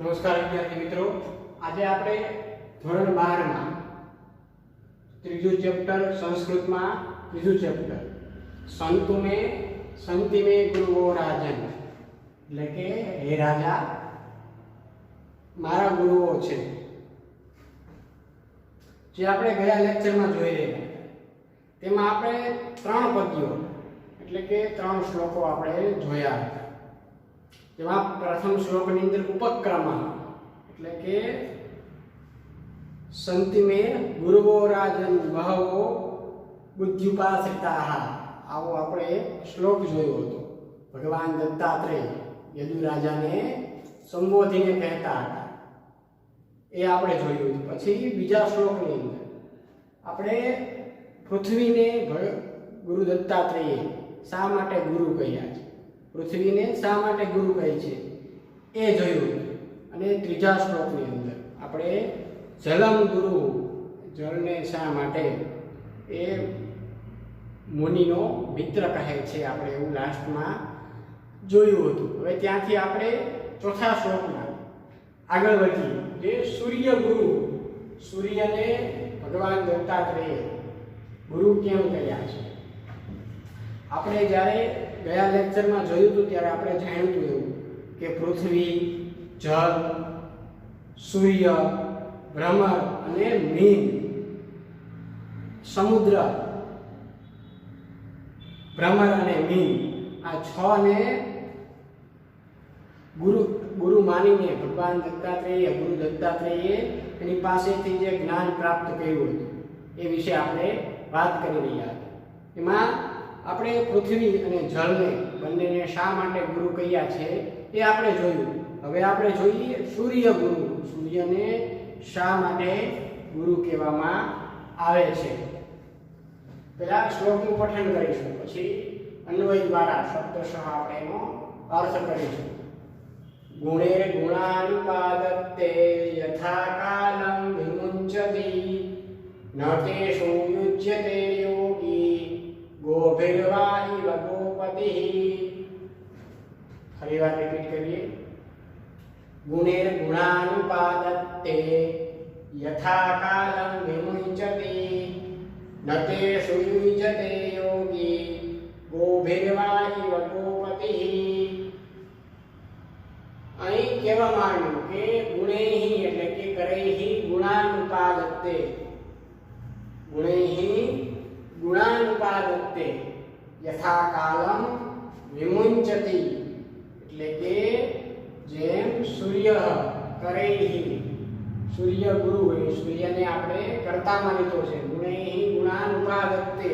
નમસ્કાર વિદ્યાર્થી મિત્રો, આજે આપણે ધોરણ 12 માં ત્રીજું ચેપ્ટર સંસ્કૃતમાં ત્રીજું ચેપ્ટર સંતિ મે ગુરુઓ રાજન એટલે કે હે રાજા મારા ગુરુઓ છે જે આપણે ગયા લેક્ચરમાં જોઈ રહ્યા તેમાં આપણે ત્રણ પદ્યો એટલે કે ત્રણ શ્લોકો આપણે જોયા હતા। જેમાં પ્રથમ શ્લોકની અંદર ઉપક્રમ એટલે કે સંતિ મે ગુરુઓ રાજન બહવો બુદ્ધ્યુપાશ્રિતાઃ આવો આપણે શ્લોક જોયો હતો। ભગવાન દત્તાત્રેય યદુ રાજાને સંબોધીને કહેતા હતા એ આપણે જોયું। પછી બીજા શ્લોકની અંદર આપણે પૃથ્વીને ગુરુ દત્તાત્રેયે શા માટે ગુરુ કહ્યા છે, પૃથ્વીને શા માટે ગુરુ કહે છે એ જોયું। અને ત્રીજા શ્લોકની અંદર આપણે જલમ ગુરુ જળને શા માટે એ મુનિનો મિત્ર કહે છે આપણે એવું લાસ્ટમાં જોયું હતું। હવે ત્યાંથી આપણે ચોથા શ્લોકમાં આગળ વધીએ જે સૂર્ય ગુરુ, સૂર્યને ભગવાન દત્તાત્રેય ગુરુ કેમ કહ્યા છે। આપણે જ્યારે ગયા લેક્ચરમાં જોયું હતું ત્યારે આપણે જાણ્યું હતું એવું કે પૃથ્વી, જળ, સૂર્ય, ભ્રમર અને મીન, સમુદ્ર, ભ્રમર અને મીન આ છ ને ગુરુ માનીને ભગવાન દત્તાત્રેય ગુરુ દત્તાત્રેયે એની પાસેથી જે જ્ઞાન પ્રાપ્ત કર્યું હતું એ વિશે આપણે વાત કરી રહ્યા હતા। એમાં આપણે પૃથ્વી અને જળને બંનેને શા માટે ગુરુ કહ્યા છે એ આપણે જોયું। હવે આપણે જોઈએ સૂર્ય ગુરુ, સૂર્યને શા માટે ગુરુ કહેવામાં આવે છે। પહેલા શ્લોકનું પઠન કરીશું, પછી અન્વય દ્વારા શબ્દશઃ આપણે એનો અર્થ કરીશું। ગુણેર ગુણાનુપાદત્તે યથા કાલં વિમુંચતિ ન તેષુ યુજ્યતે યોગી ગોભીર્વા ઇવ ગોપતિઃ। ફરી વાર રિપીટ કરીએ। ગુણેર ગુણાનુપાદત્તે યથા કાલં વિમુંચતિ ન તેષુ યુજ્યતે યોગી ગોભીર્વા ઇવ ગોપતિઃ। અહીં કહેવામાં આવ્યું કે ગુણૈહિ એટલે કે કરૈહિ ગુણાનુપાદત્તે, ગુણૈહિ ગુણાનુપાદત્તે યથા કાલમ વિમુંચતિ એટલે કે જેમ સૂર્ય કરૈહિ, સૂર્ય ગુરુ હોય, સૂર્યને આપણે કર્તામાં લીધો છે। ગુણૈહિ ગુણાનુપાદત્તે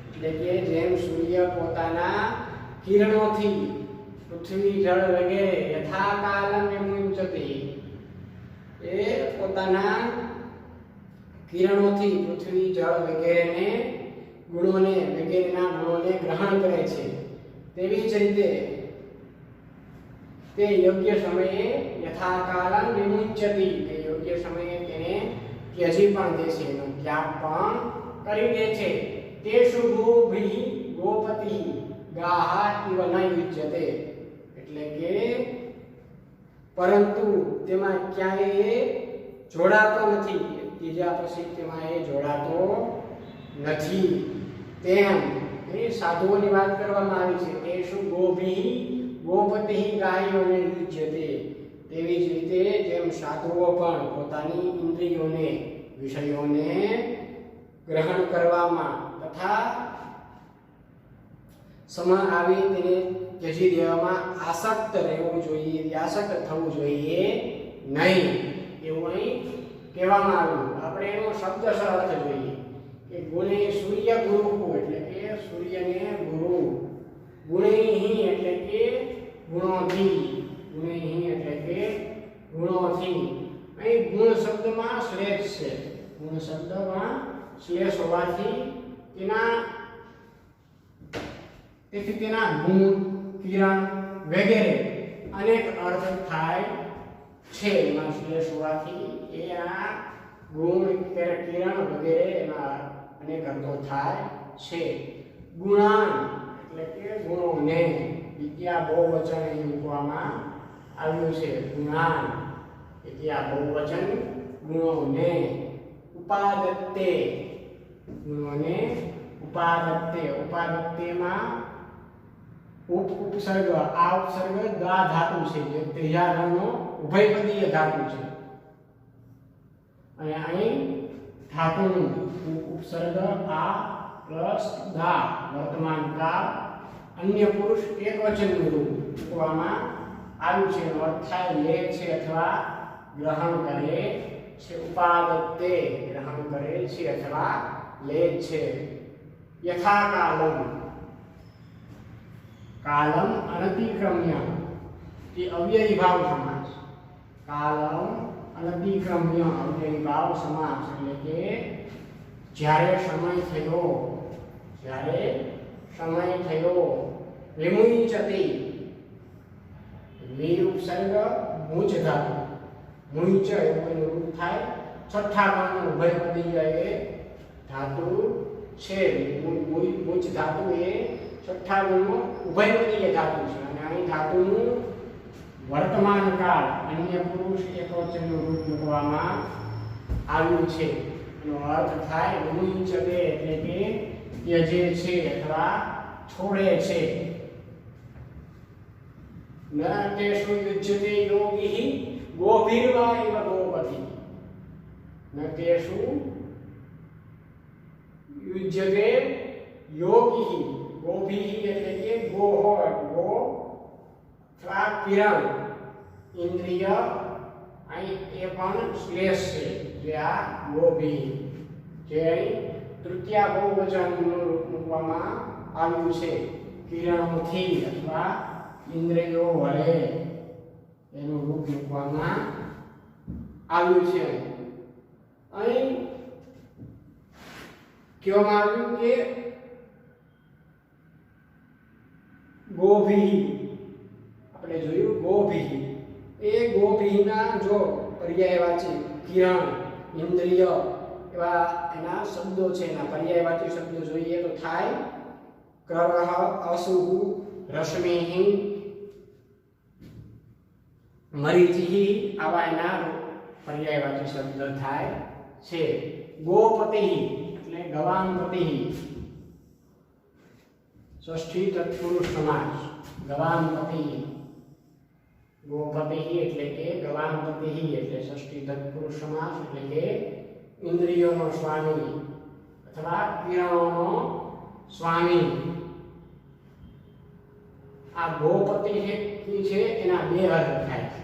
એટલે કે જેમ સૂર્ય પોતાના કિરણોથી પૃથ્વી, જળ વગેરે યથા કાલમ વિમુંચતિ એ પોતાના કિરણોથી પૃથ્વી, જળ વગેરેને ગુણોને વગેરેના ગુણોને ગ્રહણ કરે છે, તેવી જ રીતે તે યોગ્ય સમયે યથા કાલમ વિમુંચતિ તે યોગ્ય સમયે તેને ત્યજી પણ દે છે, એનો ત્યાગ પણ કરી દે છે। તે શુભોભિ ગોપતિ ગાહ ઇવ ન યુજ્યતે એટલે કે પરંતુ તેમાં ક્યાંય જોડાતો નથી, ત્રીજા પછી તેમાં એ જોડાતો નથી। તેમ એ સાધુઓની વાત કરવામાં આવી છે। તે શું ગોભી ગોપતિ ગાયોને યુજ્યતે તેવી જ રીતે જેમ સાધુઓ પણ પોતાની ઇન્દ્રિયોને, વિષયોને ગ્રહણ કરવામાં તથા સમા આવી તેને ત્યજી દેવામાં આસક્ત રહેવું જોઈએ, આસક્ત થવું જોઈએ નહીં એવું અહીં કહેવામાં આવ્યું। આપણે એનો શબ્દશઃ અર્થ જોઈએ કે ગુણે સૂર્ય ગુરુ એટલે કે સૂર્યને ગુરુ, ગુણૈહિ એટલે કે ગુણોથી, ગુણૈહિ એટલે કે ગુણોથી। અહીં ગુણ શબ્દમાં શ્લેષ છે, ગુણ શબ્દમાં શ્લેષ હોવાથી તેના ગુણ, કિરણ વગેરે અનેક અર્થ થાય છે। એમાં શ્લેષ હોવાથી એ આ ગુણ, કિરણ વગેરે એના અનેક અર્થો થાય છે। ગુણાન એટલે કે ગુણોને વિદ્યા બહુવચન મૂકવામાં આવ્યું છે, ગુણાન કે આ બહુવચન ગુણોને ઉપાદત્તે, ગુણોને ઉપાદત્તે, ઉપાદત્તેમાં ઉપસર્ગ, આ ઉપસર્ગ દા ધાતુ છે જે ત્રીજા ગણનો ઉભયપદીય ધાતુ છે અને અહીં ધાતુનું ઉપસર્ગ આ પ્લસ દા વર્તમાન કાળ અન્ય પુરુષ એકવચનનું રૂપ મૂકવામાં આવ્યું છે. એનો અર્થ થાય લે છે અથવા ગ્રહણ કરે છે. ઉપાદત્તે ગ્રહણ કરે છે અથવા લે છે. યથા કાલમ, કાલમ અનતિક્રમ્ય તે અવ્યયી ભાવ સમાસ. કાલમ અનતિક્રમ્ય અવ્યયી ભાવ સમાસ એટલે કે જ્યારે સમય થયો, જ્યારે સમય થયો. વિમુંચતે, વી ઉપસર્ગ મૂચ ધાતુ, મુંચ એવું એનું રૂપ થાય. છઠ્ઠા ગણનું ઉભયપદીય એ ધાતુ છે. મૂચ ધાતુ એ છઠ્ઠા ગણનું ઉભયપદીય ધાતુ છે અને અહીં ધાતુનું વર્તમાન કાળ અન્ય પુરુષ એકવચનનું રૂપ મૂકવામાં આવ્યું છે. એનો અર્થ થાય વિમુંચતે એટલે કે ત્યજે છે અથવા છોડે છે. ન તેષુ યુજ્યતે યોગી ગોભીર્વા ઇવ ગોપતિ. ન તેષુ યુજ્યતે યોગી, ગોભી એટલે કે ગો હોય, ગો અથવા કિરણ ઇન્દ્રિય, અહીં એ પણ શ્લેષ છે જે આ ગોભી, જે અહીં તૃતીયા બહુવચનનું રૂપ મૂકવામાં આવ્યું છે. કિરણોથી અથવા ઇન્દ્રિયો વડે એનું રૂપ મૂકવામાં આવ્યું છે. અહીં કહેવામાં આવ્યું કે ગોભી, આપણે જોયું ગોભી, એ ગોભીના જો પર્યાયવાચી કિરણ, ઇન્દ્રિય એવા એના શબ્દો છે, એના પર્યાયવાચી શબ્દો જોઈએ તો થાય કરહ, અસુહુ, રશ્મિ, મરીચિ, આવા એના પર્યાયવાચી શબ્દ થાય છે. ગોપતિ એટલે ગવામપતિ, ષષ્ઠી તત્પુરુષ સમાસ. ગવામપતિ, ગોપતિ એટલે કે ગવામપતિ એટલે ષષ્ઠી તત્પુરુષ સમાસ એટલે કે ઇન્દ્રિયોનો સ્વામી અથવા કિરણોનો સ્વામી. આ ગોપતિ છે એના બે અર્થ થાય છે.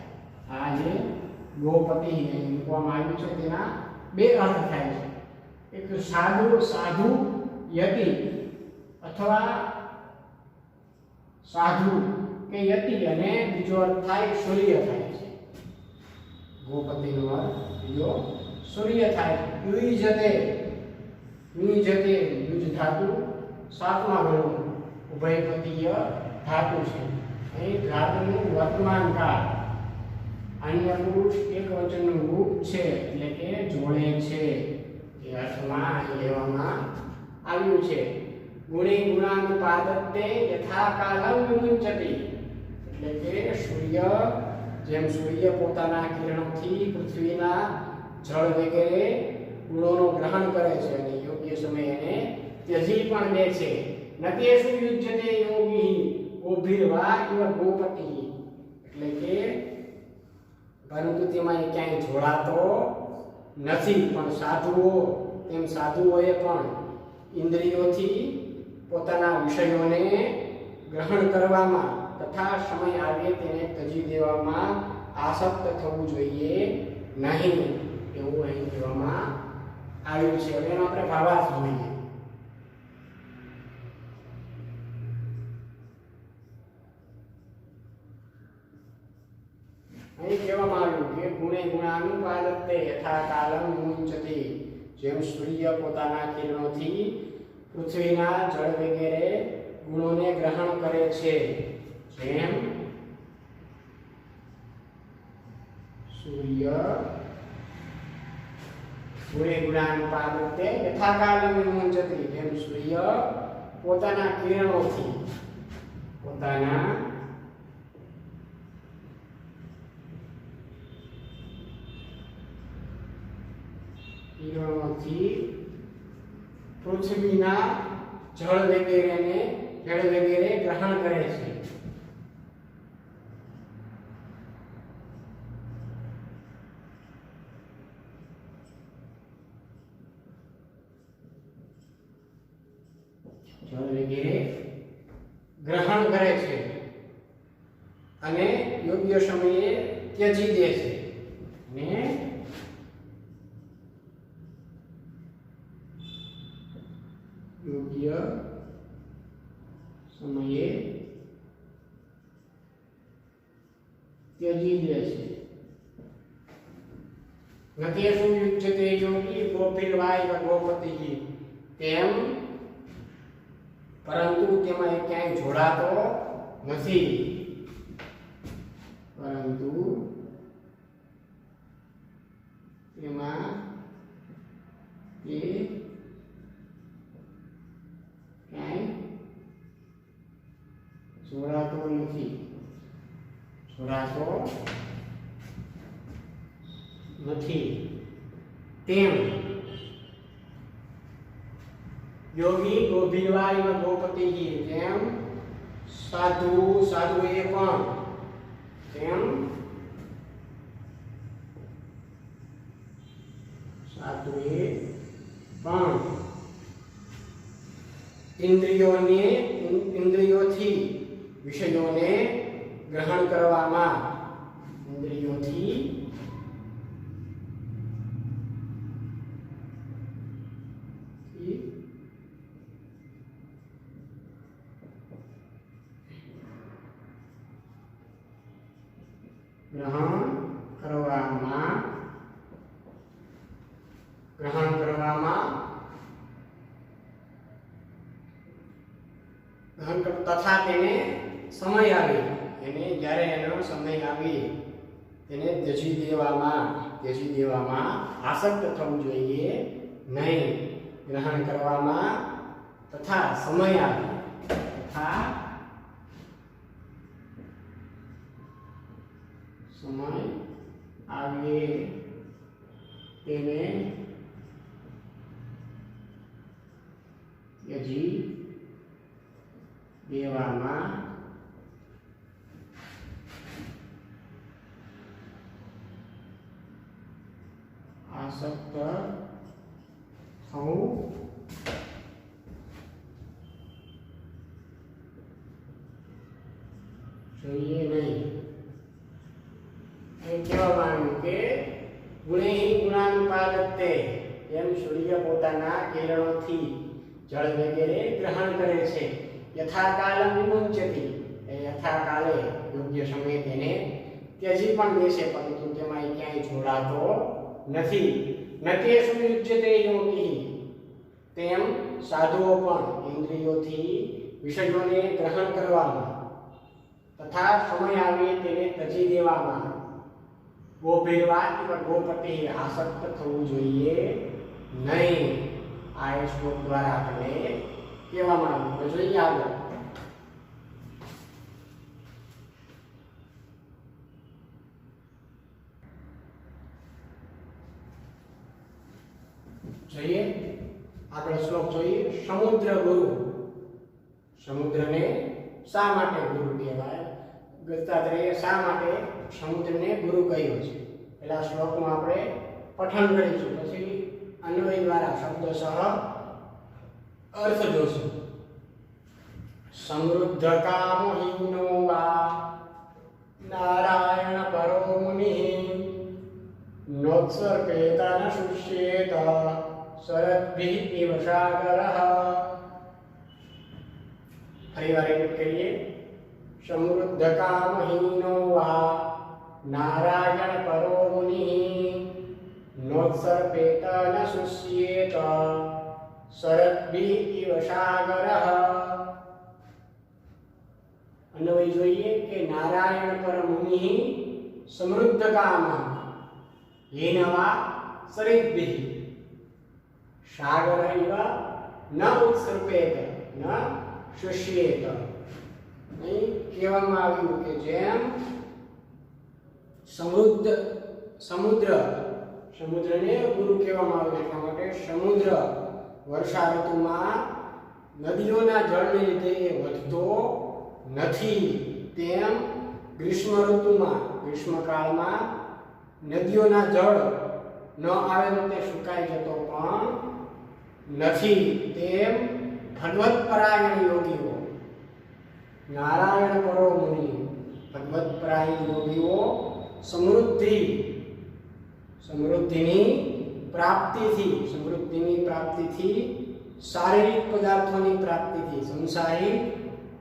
આ જે ગોપતિ મૂકવામાં આવ્યું છે તેના બે અર્થ થાય છે. એક સાધુ, સાધુ યતિ અથવા સાધુ કે યતિ, અને બીજો અર્થ થાય સૂર્ય થાય છે. ગોપતિનો અર્થ બીજો સૂર્ય થાય છે. યુજતે, યુજતે યુજ ધાતુ સાતમા ગણનું ઉભયપદીય ધાતુ છે. અહીં ધાતુનું વર્તમાન કાળ અન્ય પુરુષ એકવચનનું રૂપ છે એટલે કે જોડે છે એ અર્થમાં અહીં લેવામાં આવ્યું છે. ગુણે ગુણાનુપાદત્તે યથા કાલમ વિમુંચતે એટલે કે સૂર્ય, જેમ સૂર્ય પોતાના કિરણોથી પૃથ્વીના જળ વગેરે ગુણોનું ગ્રહણ કરે છે અને યોગ્ય સમયે એને ત્યજી પણ દે છે. નતેષુ યુજ્યતે યોગી ગોભીર્વા ઇવ ગોપતિ એટલે કે પરંતુ તેમાં એ ક્યાંય જોડાતો નથી. પણ સાધુઓ, તેમ સાધુઓએ પણ ઇન્દ્રિયોથી પોતાના વિષયોને ગ્રહણ કરવામાં તથા સમય આવે તેને ત્યજી દેવામાં આસક્ત થવું જોઈએ નહીં એવું અહીં કહેવામાં આવ્યું છે. હવે એનો આપણે ભાવાર્થ જોઈએ. અહીં કહેવામાં આવ્યું કે ગુણે ગુણાનુપાદત્તે યથા કાલમ વિમુંચતે, જેમ સૂર્ય પોતાના કિરણોથી પૃથ્વીના જળ વગેરે ગુણોને ગ્રહણ કરે છે, જેમ સૂર્ય ગુણે ગુણાનુપાદત્તે યથા કાલમ વિમુંચતે, જેમ સૂર્ય પોતાના કિરણોથી, પોતાના પરમાણુથી પૃથ્વીના જળ વગેરેને ગ્રહણ કરે છે. જળ વગેરે ગ્રહણ કરે છે અને યોગ્ય સમયે ત્યજી દે છે. ને યોગ્ય સમયે ત્યજી દે છે. નતેષુ યુજ્યતે યોગી ગોપીર્વાય ગોપતિઃ. તેમ પરંતુ તેમાં ક્યાંય જોડાતો નથી. પરંતુ તેમાં એ ક્યાંય જોડાતો નથી. તેમ યોગી ગોભીરવાય ગોપતિઃ. તેમ સાધુએ પણ ઇન્દ્રિયોથી વિષયોને ગ્રહણ કરવામાં તથા તેને સમય આવે જ્યારે એનો સમય આવે તેને ત્યજી દેવામાં આસક્ત થવું જોઈએ નહીં. ગ્રહણ કરવામાં તથા સમય આવે તેને ત્યજી દેવામાં આસક્ત થવું જોઈએ નહીં. એ કહેવામાં આવ્યું કે ગુણેહિ ગુણાનુપાદત્તે. એમ સૂર્ય પોતાના કિરણોથી જળ વગેરે ગ્રહણ કરે છે. યથાકાલમ વિમુંચતી. એ યથાકાલે યોગ્ય સમયે તેને ત્યજી પણ દેશે, પરંતુ તેમાં ક્યાંય જોડાતો નથી. નતેષુ યુજ્યતે યોગી. તેમ સાધુઓ પણ ઇન્દ્રિયોથી વિષયોને ગ્રહણ કરવામાં તથા સમય આવે તેને ત્યજી દેવામાં ગોભીરવા ગોપતિઃ આસક્ત થવું જોઈએ નહીં. આ શ્લોક દ્વારા આપણે કહેવામાં આવ્યું. જોઈએ આગળ. શ્લોક જોઈએ. સમુદ્ર ગુરુ. સમુદ્રને શા માટે ગુરુ કહેવાય? દત્તાત્રેય શા માટે સમુદ્રને ગુરુ કહ્યો છે? પહેલા શ્લોકમાં આપણે પઠન કરીશું, પછી અન્વય દ્વારા શબ્દશઃ અર્થ જોશું. સમૃદ્ધ કામહીનો વા નારાયણ પરો મુનિ નોત્સર્પેતા ન શુષ્યેત શરદ્ભિઃ ઇવ સાગરઃ. ફરીવાર રિપીટ કરીએ. સમૃદ્ધ કામહીનો વા નારાયણ પરો મુનિ નોત્સર્પેતા ન શુષ્યેત શરદ્ભિઃ ઇવ સાગરઃ. અન્વય જોઈએ કે નારાયણ પર મુનિ સમૃદ્ધ કામ હીનવા શરદ્ભિઃ સાગર ઇવ ન ઉત્સર્પેત ન શુષ્યેત. અહીં કહેવામાં આવ્યું કે જેમ સમુદ્ર સમુદ્રને ગુરુ કહેવામાં આવે છે એટલા માટે સમુદ્ર વર્ષા ઋતુમાં નદીઓના જળને લીધે વધતો નથી, તેમ ગ્રીષ્મ ઋતુમાં ગ્રીષ્મકાળમાં નદીઓના જળ ન આવે તો તે સુકાઈ જતો પણ નથી, તેમ ભગવત પરાયણ યોગીઓ નારાયણ પરો મુનિ ભગવત પરાયણ યોગીઓ સમૃદ્ધિની પ્રાપ્તિથી શારીરિક પદાર્થોની પ્રાપ્તિથી સંસારિક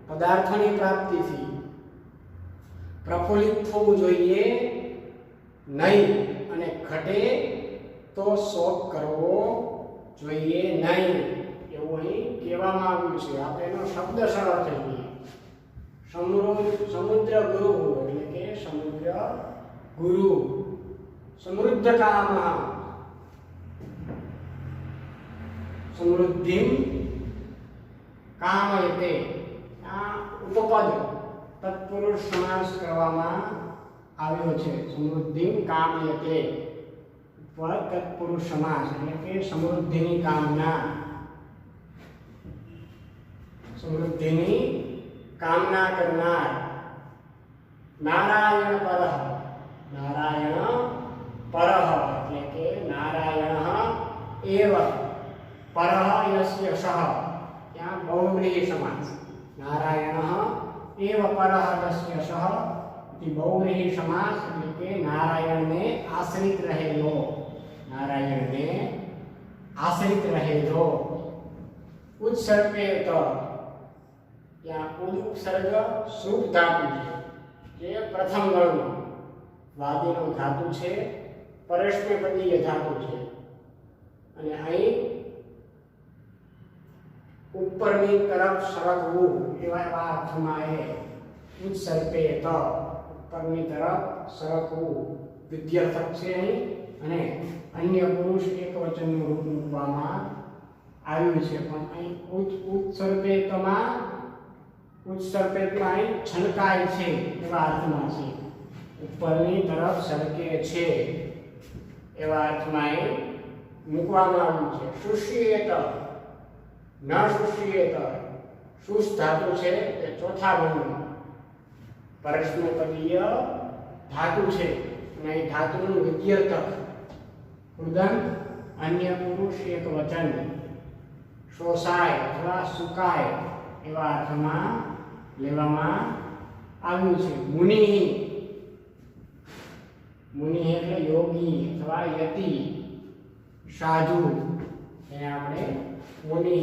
પદાર્થોની પ્રાપ્તિથી પ્રફુલ્લિત થવું જોઈએ નહીં અને ઘટે તો શોક કરવો જોઈએ નહીં એવું અહીં કહેવામાં આવ્યું છે. આપણે એનો શબ્દ સરળ થઈ સમુદ્ર ગુરુ એટલે કે સમુદ્ર ગુરુ સમૃદ્ધ કામ સમૃદ્ધિમ કામયતે આ ઉપપદ તત્પુરુષ સમાસ કરવામાં આવ્યો છે. સમૃદ્ધિમ કામયતે પર તત્પુરુષ સમાસ એટલે કે સમૃદ્ધિની કામના કરનાર નારાયણ પરઃ એટલે કે નારાયણ એવ પરઃ યસ્ય સહ ત્યાં બહુવ્રીહિ સમાસ નારાયણ એવ પરઃ યસ્ય સહ इति बहुव्रीहि समास એટલે કે નારાયણને આશ્રિત રહેલો ઉત્સર્પેત ત્યાં ઉપસર્ગ સુખ ધાતુ છે જે પ્રથમ ગણનો વાદીનો ધાતુ છે, પરસ્મૈપદીય ધાતુ છે અને અહીં ઉપરની તરફ સરકવું એવા અર્થમાં એ ઉત્સર્પેત ઉપરની તરફ સરકવું વિદ્યાર્થક છે અહીં અને અન્ય પુરુષ એકવચનનું રૂપ મૂકવામાં આવ્યું છે. પણ અહીં ઉત્સર્પેતમાં છલકાય છે એવા અર્થમાં છે, ઉપરની તરફ સરકે છે એવા અર્થમાં એ મૂકવામાં આવ્યું છે. શુષ્યેત ન શુષ્યેત શુષ ધાતુ છે તે ચોથા ગણનો પરસ્મૈપદીય ધાતુ છે અને એ ધાતુનું વિદ્યાર્થક કૃદંત અન્ય પુરુષ એક વચન શોષાય અથવા સુકાય એવા અર્થમાં લેવામાં આવ્યું છે. મુનિ એટલે યોગી અથવા યતિ સાધુ એને આપણે મુનિ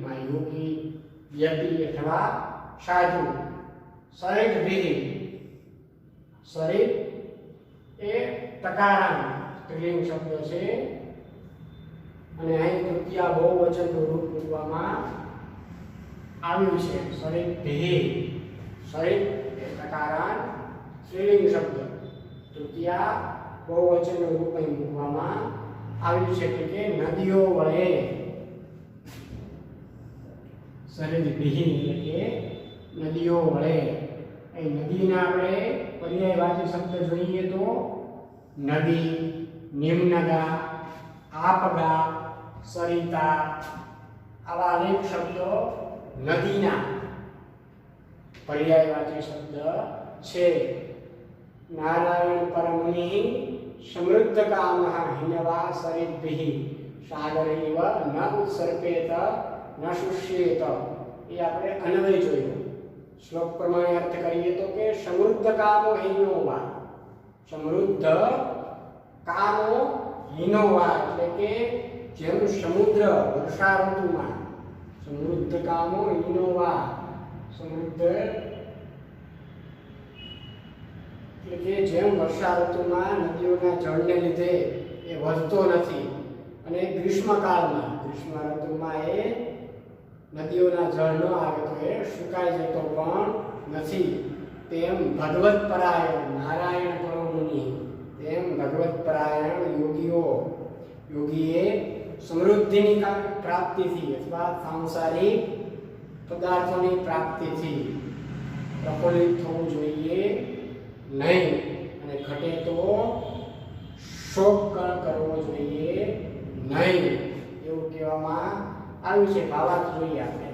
માં યોગી યતિ અથવા સાધુ. શરીર એ તકારાન સ્ત્રીલિંગ શબ્દ છે અને અહીં તૃતીય બહુવચનનું રૂપ મૂકવામાં આવ્યું છે. શરીર એ તકારાન સ્ત્રીલિંગ શબ્દ તૃતીય બહુવચનનું રૂપ અહીં મૂકવામાં આવ્યું છે એટલે કે નદીઓ વળે શરીર એટલે કે નદીઓ વળે. એ નદીના આપણે પર્યાયવાચી શબ્દ જોઈએ તો નદી, નિમ્નગા, આપગા, સરિતા આવા અનેક શબ્દો નદીના પર્યાયવાચી શબ્દ છે. નારાયણ પરમુનિ સમૃદ્ધ કામઃ હિનવા સરિદ્ભિઃ સાગરૈવ ન ઉત્સર્પેત ન શુષ્યેત એ આપણે અન્વય જોયો. શ્લોક પ્રમાણે અર્થ કરીએ તો કે સમૃદ્ધ કામો હિનોવા એટલે કે જેમ સમુદ્ર વર્ષા ઋતુમાં સમૃદ્ધ કામો હિનોવા સમૃદ્ધ એટલે કે જેમ વર્ષા ઋતુમાં નદીઓના જળને લીધે એ વધતો નથી અને ગ્રીષ્મ ઋતુમાં એ નદીઓના જળ ન આવે તો એ સુકાઈ જતો પણ નથી, તેમ ભગવત પરાયણ નારાયણ પરો મુનિ તેમ ભગવત પરાયણ યોગીએ સમૃદ્ધિની પ્રાપ્તિથી અથવા સાંસારિક પદાર્થોની પ્રાપ્તિથી પ્રફુલ્લિત થવું જોઈએ નહીં અને ઘટે તો શોક કરવો જોઈએ નહીં એવું કહેવામાં આવ્યું છે. ભાવાર્થ જોઈએ આપણે.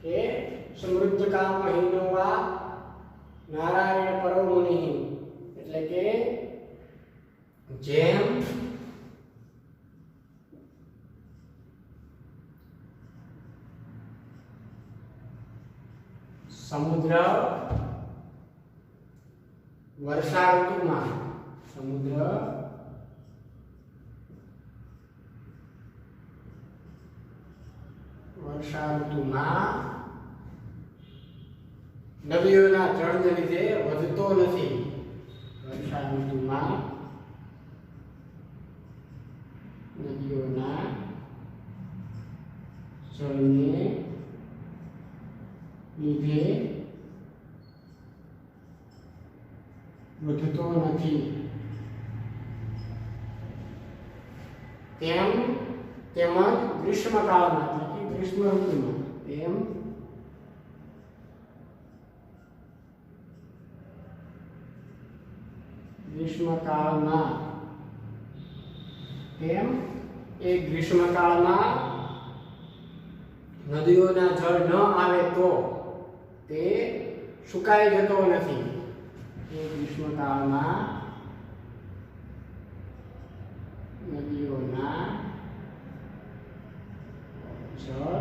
કે સમૃદ્ધ કામ હિનોવા નારાયણ પરો મુનિ, એટલે કે જેમ સમુદ્ર વર્ષા ઋતુમાં નદીઓના જળને લીધે વધતો નથી. વર્ષા ઋતુમાં નદીઓના જળને લીધે વધતો નથી. તેમજ ગ્રીષ્મકાળમાં એટલે કે ગ્રીષ્મ ઋતુમાં ગ્રીષ્મકાળમાં નદીઓના જળ ન આવે તો તે સુકાઈ જતો નથી. ગ્રીષ્મકાળમાં નદીઓના જળ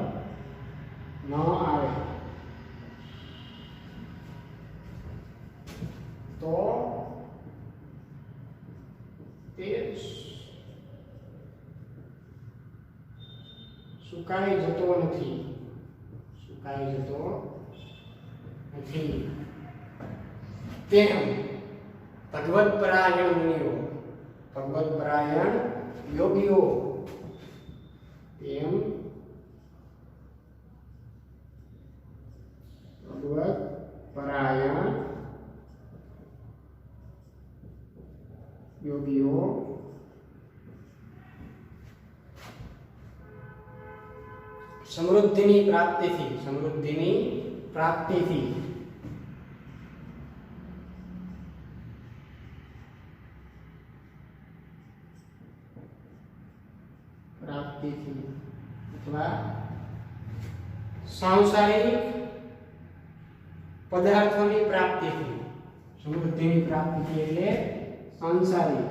ન આવે તો તે સુકાઈ જતો નથી. તેમ ભગવત પરાયણ મુનિઓ, ભગવત પરાયણ યોગીઓ, તેમ ભગવત પરાયણ યોગીઓ સમૃદ્ધિની પ્રાપ્તિથી અથવા સાંસારિક પદાર્થોની પ્રાપ્તિથી. સમૃદ્ધિની પ્રાપ્તિથી એટલે સાંસારિક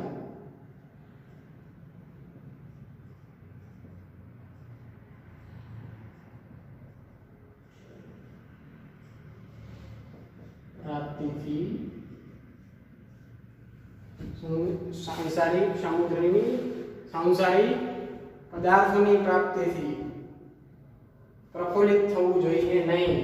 પ્રાપ્તિથી સાંસારિક પદાર્થોની પ્રાપ્તિથી પ્રફુલ્લિત થવું જોઈએ નહીં.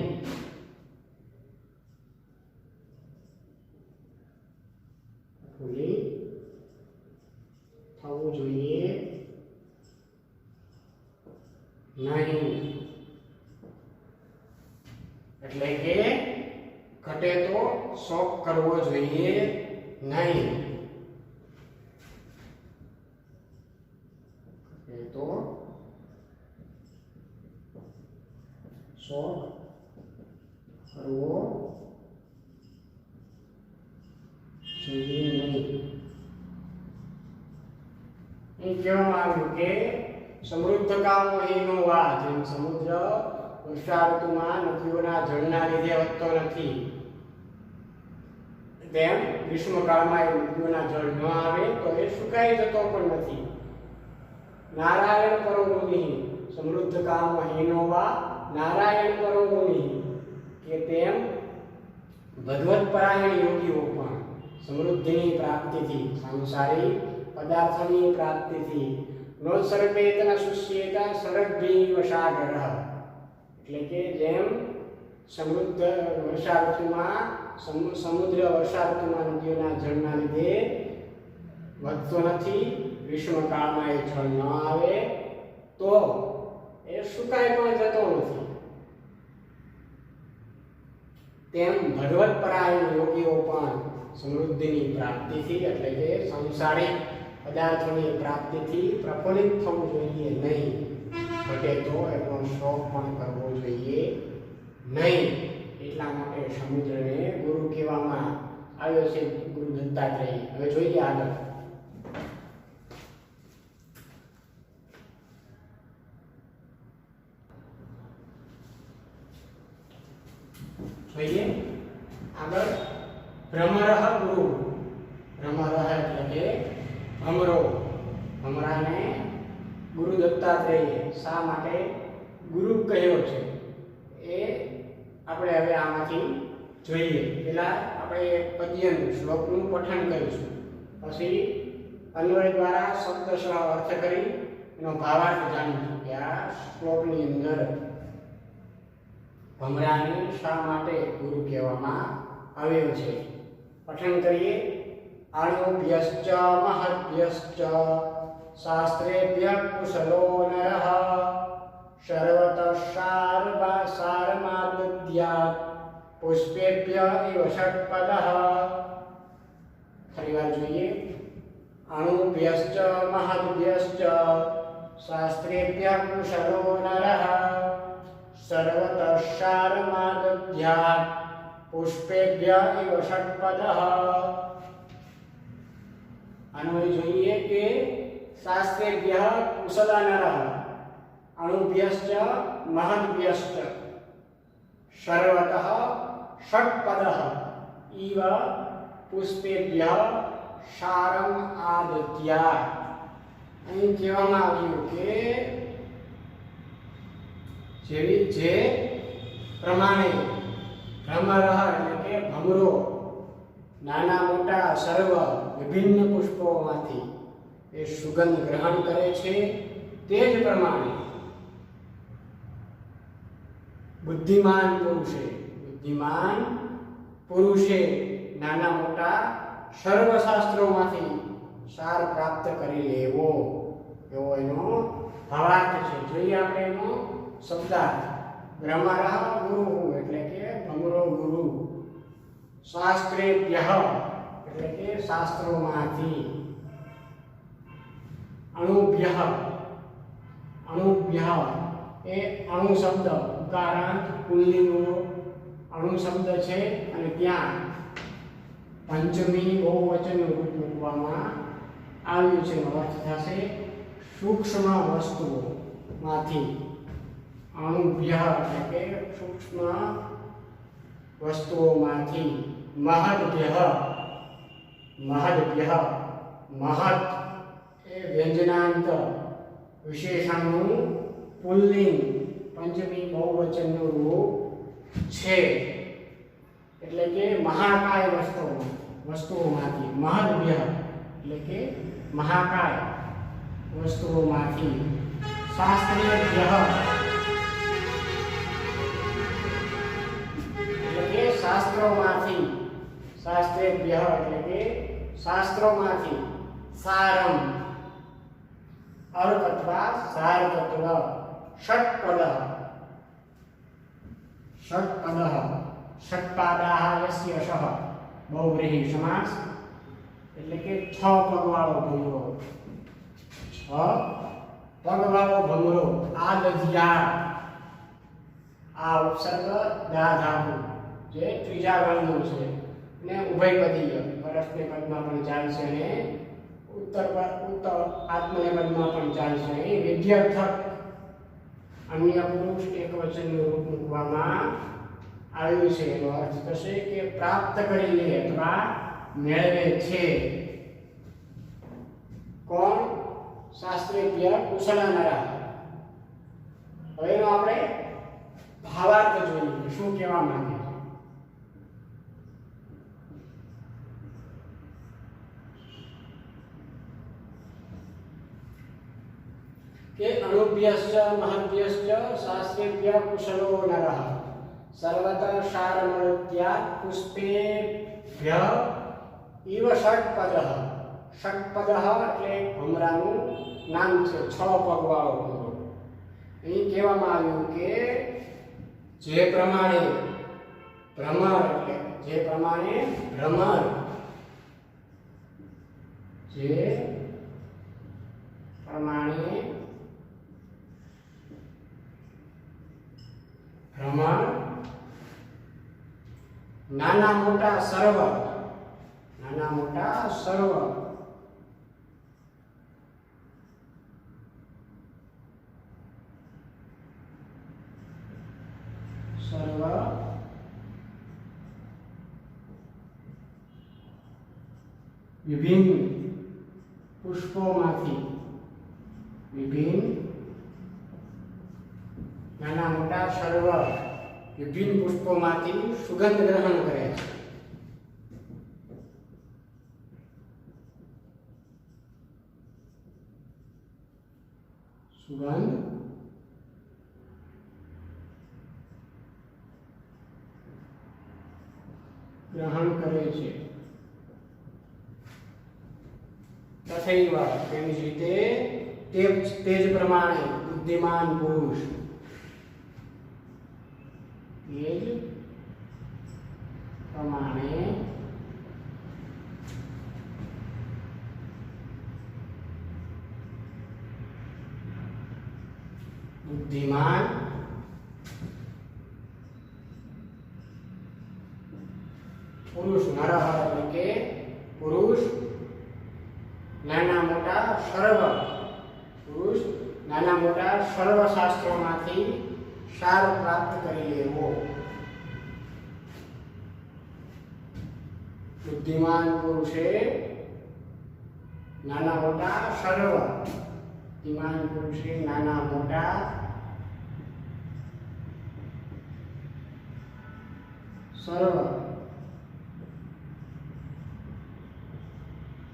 એટલે કે ઘટે તો શોક કરવો જોઈએ નહીં. તો શોક કરવો જોઈએ નહીં. એ કહેવામાં આવ્યું કે સમૃદ્ધ કામો એનો વા, જેમ સમુદ્ર વર્ષા ઋતુમાં નદીઓના જળના લીધે વધતો નથી, તેમ ગ્રીષ્મકાળમાં નદીઓના જળ ન આવે તો એ સુકાઈ જતો પણ નથી. નારાયણ પરો મુનિ, સમૃદ્ધ કામ હીનો વા નારાયણ પરો મુનિ, કે તેમ ભગવત પરાયણ યોગીઓ પણ સમૃદ્ધિની પ્રાપ્તિથી, સાંસારિક પદાર્થોની પ્રાપ્તિથી નોત્સર્પેતન શુષ્યેત સરગભીવ સાગરઃ, એટલે કે જેમ સમૃદ્ધ વર્ષા ઋતુમાં સમુદ્ર વર્ષા ઋતુમાં નદીઓના જળના લીધે વધતો નથી, ગ્રીષ્મકાળમાં એ જળ ન આવે તો એ સુકાઈ પણ જતો નથી, તેમ ભગવત પરાયણ યોગીઓ પણ સમૃદ્ધિની પ્રાપ્તિથી એટલે કે સંસારિક પદાર્થોની પ્રાપ્તિથી પ્રફુલ્લિત થવું જોઈએ નહીં. ઘટે તો એનો શોક પણ કરવો જોઈએ નહીં. એટલા માટે સમુદ્રને ગુરુ કહેવામાં આવ્યો છે, ગુરુ દત્તાત્રેય. હવે જોઈએ આગળ. જોઈએ આગળ. ભ્રમરઃ ગુરુ. ભ્રમરઃ એટલે કે ભમરો. ભમરાને ગુરુ દત્તાત્રેય શા માટે ગુરુ કહ્યો છે એ આપણે હવે આમાંથી જોઈએ. પહેલા આપણે પદ્યનું શ્લોકનું પઠન કરીશું, પછી અન્વય દ્વારા શબ્દશઃ અર્થ કરી એનો ભાવાર્થ જાણીશું કે આ શ્લોકની અંદર ભમરાને શા માટે ગુરુ કહેવામાં આવ્યો છે. પઠન કરીએ. આણ્યોભ્યશ્ચ મહદ્ભ્યશ્ચ શાસ્ત્રેભ્ય કુશલો નરઃ સર્વતઃ સારમાદદ્યાत् પુષ્પેભ્ય ઇવ ષટ્પદઃ. ફરીવાર જોઈએ. અણુભ્યશ્ચ મહદ્ભ્યશ્ચ શાસ્ત્રેભ્ય કુશલો નરઃ સર્વતઃ સારમાદદ્યાत् પુષ્પેભ્ય ઇવ ષટ્પદઃ. અન્વય જોઈએ કે શાસ્ત્રેભ્ય કુશલ નરઃ અણુભ્યશ્ચ મહદ્ભ્યશ્ચ સર્વતઃ ષટ્પદઃ ઇવ પુષ્પેભ્ય સારમ આદત્યાत्. અહીં કહેવામાં આવ્યું કે જે પ્રમાણે ભ્રમરઃ એટલે કે ભમરો નાના મોટા સર્વ વિભિન્ન પુષ્પોમાંથી એ સુગંધ ગ્રહણ કરે છે, તે જ પ્રમાણે બુદ્ધિમાન પુરુષે નાના મોટા સર્વ શાસ્ત્રોમાંથી સાર પ્રાપ્ત કરી લેવો એવો એનો ભાવાર્થ છે. જોઈએ આપણે એનો શબ્દાર્થ. ભ્રમરઃ ગુરુ એટલે કે ભમરો ગુરુ. શાસ્ત્રેભ્ય એટલે કે શાસ્ત્રોમાંથી. અણુભ્ય એ અણુ શબ્દ ઉકારાંત પુલ્લિંગો અણુ શબ્દ છે અને ત્યાં પંચમી બહુવચનનું રૂપ મૂકવામાં આવ્યું છે. એનો અર્થ થશે સૂક્ષ્મ વસ્તુઓમાંથી. અણુભ્ય એટલે કે સૂક્ષ્મ વસ્તુઓમાંથી. મહદ્ભ્ય મહત એ વ્યંજનાંત વિશેષણનું પુલ્લિંગ પંચમી બહુવચનનું રૂપ છે, એટલે કે મહાકાય વસ્તુઓમાંથી. મહદ્ભ્ય એટલે કે મહાકાય વસ્તુઓમાંથી. શાસ્ત્રેભ્ય શાસ્ત્રોમાંથી. શાસ્ત્રેભ્ય એટલે કે શાસ્ત્રોમાંથી. સારમ અર્ક અથવા સાર તત્વ. ષટ્પદઃ ષટ્પાદાઃ યસ્ય શઃ બહુવ્રીહિ સમાસ એટલે કે 6 પગવાળો ભમરો. 6 પગવાળો ભમરો. આદધ્યાત્ આ ઉપસર્ગ દા ધાતુ જે ત્રીજા ગણનું છે ને ઉભયપદીય પરસ્મે પદમાં પણ ચાલશે અને ઉત્તર આત્મનેપદમાં પણ ચાલશે. એ વિધ્યર્થક અન્ય પુરુષ એકવચનનું રૂપ મૂકવામાં આવ્યું છે. એનો અર્થ થશે કે પ્રાપ્ત કરી લે અથવા મેળવે છે. કોણ? શાસ્ત્રેભ્ય કુશલ નરઃ. હવે એનો આપણે ભાવાર્થ જોઈએ, શું કહેવા માંગે છે. કે અણુભ્યશ્ચ મહદ્ભ્યશ્ચ શાસ્ત્રેભ્ય કુશલો નરઃ સર્વતઃ સારમૃત્યાत् પુષ્પેભ્ય ઇવ ષટ્પદઃ. ષટ્પદઃ એટલે ભમરાનું નામ છે, 6 પગવાળો ભમરો. અહીં કહેવામાં આવ્યું કે જે પ્રમાણે ભ્રમર નાના મોટા સર્વ, નાના મોટા સર્વ, સર્વ વિભિન્ન પુષ્પોમાંથી, વિભિન્ન નાના મોટા સર્વ વિભિન્ન પુષ્પોમાંથી સુગંધ ગ્રહણ કરે છે. સુગંધ ગ્રહણ કરે છે. તથૈવ તેવી જ રીતે તે જ પ્રમાણે બુદ્ધિમાન પુરુષ, તે જ પ્રમાણે બુદ્ધિમાન પુરુષ, નરહ એટલે કે પુરુષ નાના મોટા સર્વ, પુરુષ નાના મોટા સર્વ શાસ્ત્રોમાંથી સાર પ્રાપ્ત કરી લેવો. બુદ્ધિમાન પુરુષે નાના મોટા સર્વ, બુદ્ધિમાન પુરુષે નાના મોટા સર્વ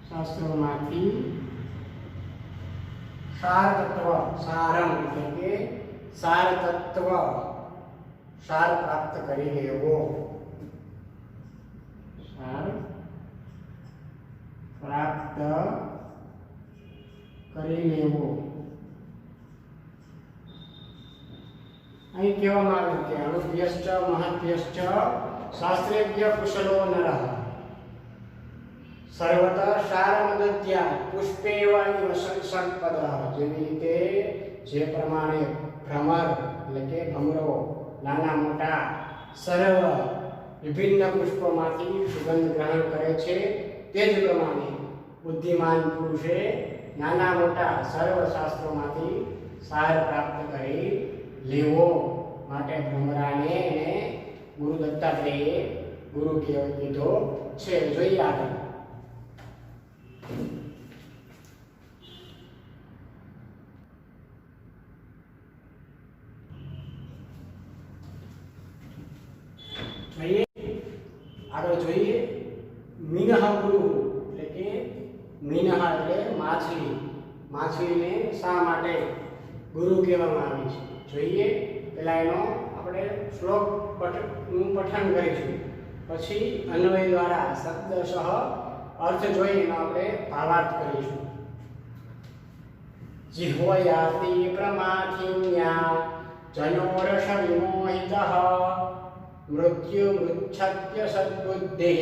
શાસ્ત્રોમાંથી સાર તત્વ, સારમ એટલે કે સાર તત્વ, સાર પ્રાપ્ત કરી લેવો. સાર પ્રાપ્ત કરી લેવો. અહીં કહેવામાં આવ્યું કે અણુભ્યશ્ચ મહદ્ભ્યશ્ચ શાસ્ત્રેભ્ય કુશલો નરઃ સર્વત સારમદત્યા પુષ્પેવા ઇવ સંપદ. જેવી રીતે જે પ્રમાણે ભ્રમર એટલે કે ભમરો નાના મોટા સર્વ વિભિન્ન પુષ્પોમાંથી સુગંધ ગ્રહણ કરે છે, તે જ પ્રમાણે બુદ્ધિમાન પુરુષે નાના મોટા સર્વ શાસ્ત્રોમાંથી સાર પ્રાપ્ત કરી લેવો. માટે ભ્રમરાને એને ગુરુ દત્તાત્રેયે ગુરુ કીધો છે. જોઈએ આગળ. જોઈએ આગળ જોઈએ. મીનઃ ગુરુ એટલે કે મીનઃ એટલે માછલી. માછલીને શા માટે ગુરુ કહેવામાં આવી છે જોઈએ. પહેલા એનો આપણે શ્લોક નું પઠન કરીશું, પછી અન્વય દ્વારા શબ્દશઃ અર્થ જોઈ એનો આપણે ભાવાર્થ કરીશું. જીહ્વયાતિ પ્રમાથિન્યા જનોરષ વિમોહિતઃ મૃત્યુ મૃચ્છત્ય સદ્બુદ્ધિ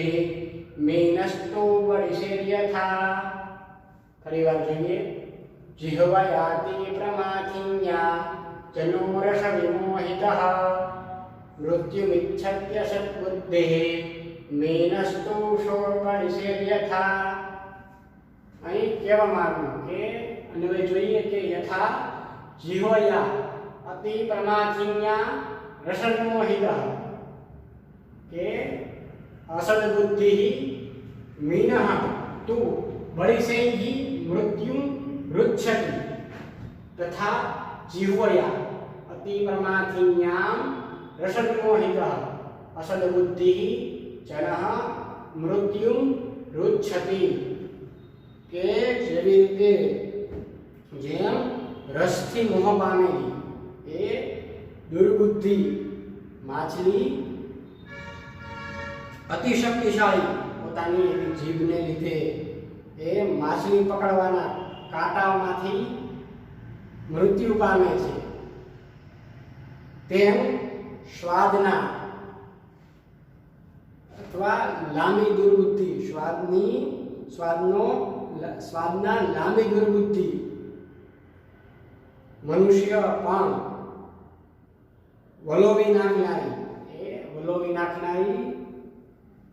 મેનસ્તો વરિષેર્યથા. ફરી વાર જોઈએ. જીહ્વયાતિ પ્રમાથિન્યા જનોરષ વિમોહિતઃ મૃત્યુમિચ્છત્ય સદ્બુદ્ધિ મેનસ્તો વરિષેર્યથા. અહીં કહેવામાં આવ્યું કે અન્વય જોઈએ કે યથા જીહ્વયા અતિ પ્રમાથિન્યા રસન્મોહિતઃ કે અસદ બુદ્ધિ મીનઃ તુ બળિશૈઃ મૃત્યું રુચ્છતિ તથા જીહ્વયા અતિ પ્રમાથિન્યામ રસન્મોહિતઃ અસદ બુદ્ધિ જનઃ મૃત્યું રુચ્છતિ. કે જેવી રીતે જેમ રસથી મોહ પામેલી એ દુર્બુદ્ધિ માછલી અતિ શક્તિશાળી પોતાની એવી જીભને લીધે એ માછલી પકડવાના કાંટાઓમાંથી મૃત્યુ પામે છે, તેમ સ્વાદના અથવા લાંબી દુર્બુદ્ધિ સ્વાદના લાંબી દુર્બુદ્ધિ મનુષ્ય પણ વલોવી નાખનારી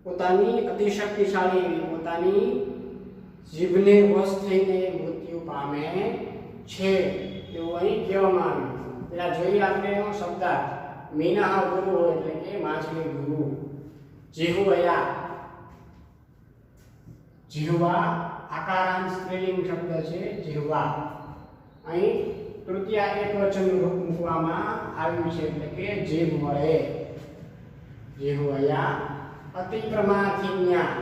પોતાની અતિશક્તિશાળી એવી પોતાની જીભને વશ થઈને મૃત્યુ પામે છે એવું અહીં કહેવામાં આવ્યું. પેલા જોઈએ આપણે એનો શબ્દ મીના ગુરુ એટલે કે માછલી ગુરુ. જીહુવયા, જીહવા આકારાંત સ્ત્રીલિંગ શબ્દ છે જીહવા. અહીં તૃતીયા એકવચનનું રૂપ મૂકવામાં આવ્યું છે એટલે કે જીભ વડે. જીહવયા અતિ પ્રમાથિન્યા,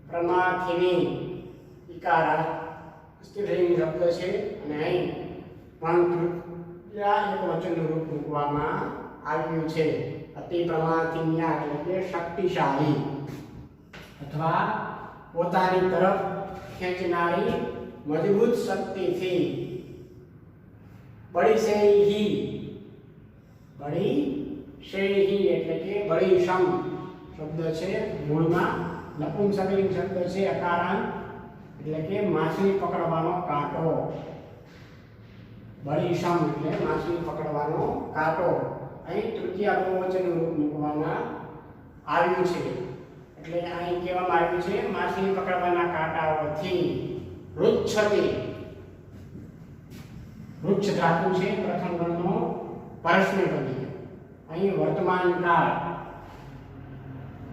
પ્રમાથિની ઇકારા સ્ત્રીલિંગ શબ્દ છે અને અહીં પણ તૃતીયા એકવચનનું રૂપ મૂકવામાં આવ્યું છે. અતિ પ્રમાથિન્યા એટલે કે શક્તિશાળી અથવા પોતાની તરફ ખેંચનારી મજબૂત શક્તિથી. બળીશૈહી, બળીશૈહી એટલે કે બળીશમ શબ્દ છે મૂળમાં નપુંસકલિંગ શબ્દ છે અકારાંત એટલે કે માછલી પકડવાનો કાંટો. બળીશમ એટલે માછલી પકડવાનો કાંટો. અહીં તૃતીય બહુવચનનું રૂપ મૂકવામાં આવ્યું છે એટલે અહીં કહેવામાં આવ્યું છે માછલી પકડવાના કાંટાઓથી. રુચ્છતિ, વૃક્ષ ધાતુ છે પ્રથમ ગણનો પરસ્મૈપદી. અહીં વર્તમાન કાળ.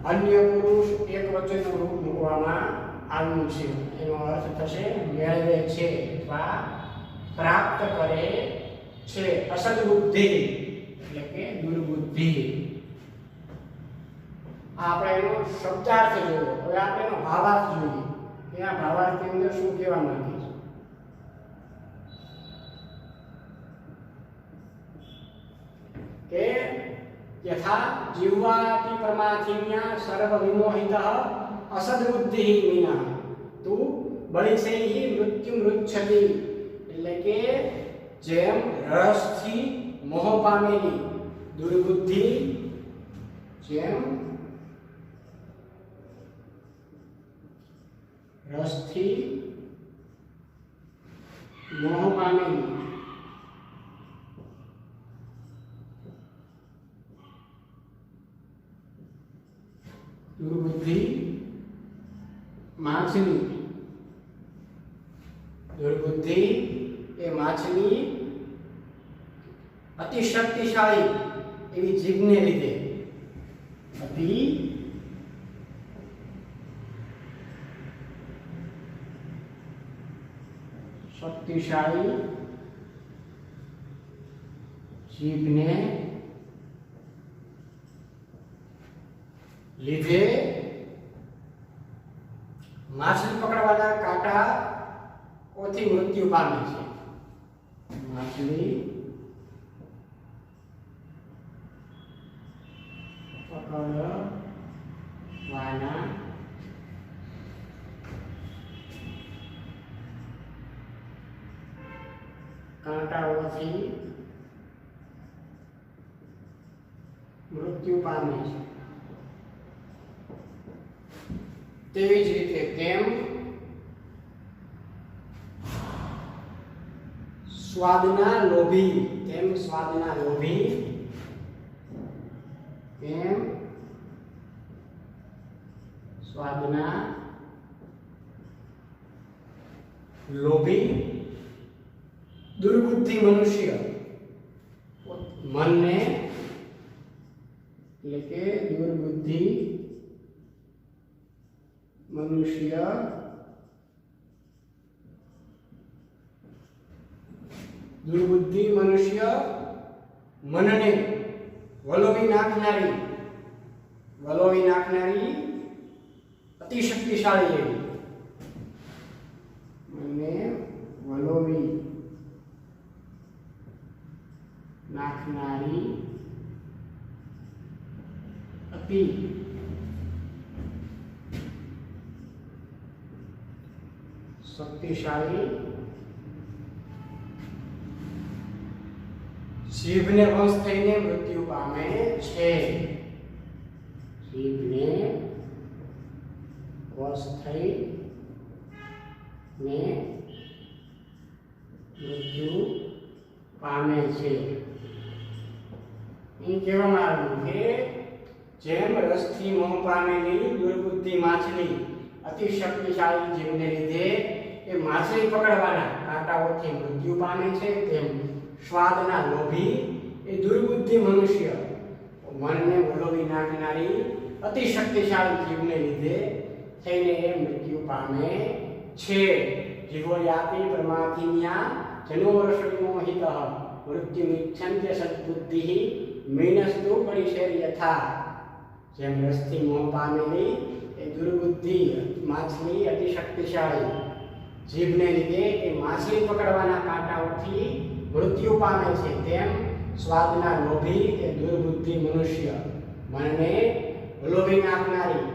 અન્ય પુરુષ એકવચનનું રૂપ મૂકવામાં આવ્યું છે. એનો અર્થ થશે મેળવે છે અથવા પ્રાપ્ત કરે છે. અસદબુદ્ધિ એટલે કે દુર્બુદ્ધિ. આપણે એનો શબ્દાર્થ જોયો. હવે આપણે એનો ભાવાર્થ જોઈએ કે આ ભાવાર્થની અંદર શું કહેવા માંગે છે કે યથા જીવાતિ પ્રમાથિન્યા સર્વ વિમોહિતઃ અસદબુદ્ધિ મીના તુ બળિશૈહિ મૃત્યુ મૃચ્છતિ. એટલે કે જેમ રસથી મોહ પામેલી દુર્બુદ્ધિ, જેમ રસથી મોહ પામેલી દુર્બુદ્ધિ માછલી. દુર્બુદ્ધિ એ માછલી અતિ શક્તિશાળી એવી જીભને લીધે અતિ શક્તિશાળી જીભને લીધે માછલી પકડવાના કાંટાઓથી મૃત્યુ પામે છે. માછલી પકડવાના કાંટાઓથી મૃત્યુ પામે છે. તેવી જ રીતે તેમ સ્વાદના લોભી, તેમ સ્વાદના લોભી, તેમ સ્વાદના લોભી દુર્બુદ્ધિ મનુષ્ય મનને એટલે કે દુર્બુદ્ધિ મનુષ્ય દુર્બુદ્ધિ મનુષ્ય મનને વલોવી નાખનારી અતિ શક્તિશાળી એવી મને વલોવી નાખનારી અતિ શક્તિશાળી જીભને વશ થઈને મૃત્યુ પામે છે. જીભને વશ થઈને મૃત્યુ પામે છે. એ કહેવામાં આવ્યું કે જેમ રસથી મોહ પામેલી દુર્બુદ્ધિ માછલી અતિ શક્તિશાળી જીવને લીધે એ માછલી પકડવાના કાંટાઓથી મૃત્યુ પામે છે, તેમ સ્વાદના લોભી એ દુર્બુદ્ધિ મનુષ્ય મનને વલોવી નાખનારી અતિ શક્તિશાળી જીવને લીધે થઈને એ મૃત્યુ પામે છે. જીવોયાતિ પ્રમાથિન્યા જનોરષવિમોહિતઃ મૃત્યુમિચ્છન્ત્ય સદ્બુદ્ધિઃ મીનસ્તુ પરિશેર્યથા. જેમ રસથી મોહ પામેલી એ દુર્બુદ્ધિ માછલી અતિ શક્તિશાળી જીભને લીધે એ માછલી પકડવાના કાંટાઓથી મૃત્યુ પામે છે, તેમ સ્વાદના લોભી એ દુર્બુદ્ધિ મનુષ્ય મનને લોભી નાખનારી